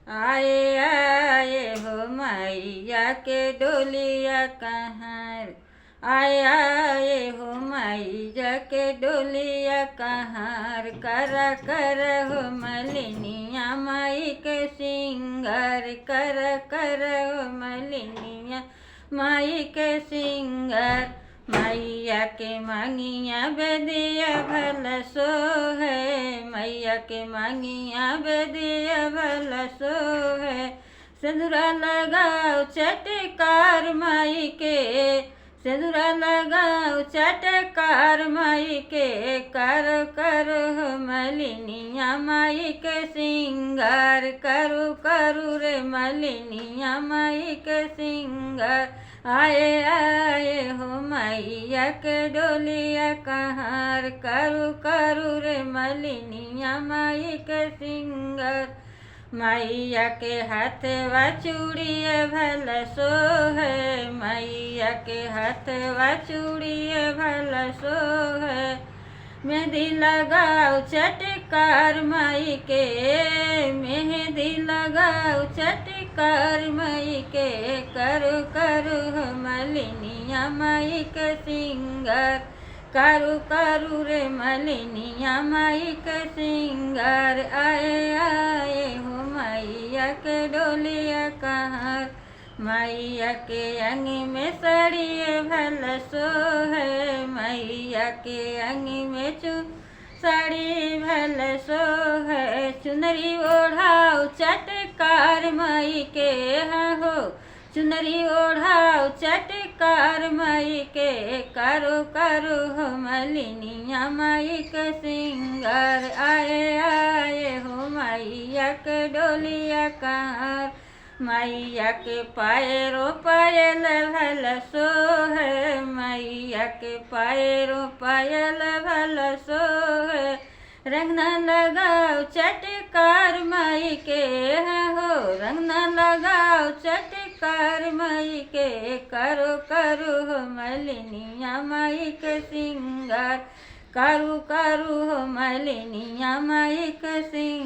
आए आए हो मैया के डोलिया कहाँ। आए आए हो मैया के डोलिया कहाँ। कर हो मलिनिया माई के सिंगार। कर हो मलिनिया माई के सिंगार। मैया के मांगिया बेदिया भल सो है। मैया के मांगिया बेदिया भल सो है। सिंदूरा लगाओ चटकार माई के। सिंदूरा लगाओ चटकार माई के। करो हो मलिनिया माई के सिंगार। करू रे मलिनिया माई के सिंगार। आए आए हो मैया के डोलिया कहाँ। करू रे मलिनिया माई के सिंगार। मैया के हाथवा चूड़िए भल सो है। मैया के हाथवा चूड़िए भल सो है। मेहंदी लगाओ चटकार माई के। मेहंदी लगाओ चटकार माई के। करू हो मलिनिया माई के सिंगार। करू रे मलिनिया माई के सिंगार। आए आए हो मैया के डोलिया कहाँ। मैया के अंग में सड़िए भल सो है। मैया के अंग में साड़ी भल सो है। चुनरी ओढ़ाओ चटकार माई के हो। चुनरी ओढ़ाओ चटकार माई के। करो हो मलिनिया माई के सिंगार। आए आए हो मैया के डोलिया कहाँ। मैया के पायरो पायल भल सो है। मैया के पायरो पायल भल सो है। रंग न लगाओ चटकार माई के हो। रंग न लगाओ चटकार माई के। करो हो मलिनिया माई के सिंगार। करू हो मलिनिया माई के सिंगार।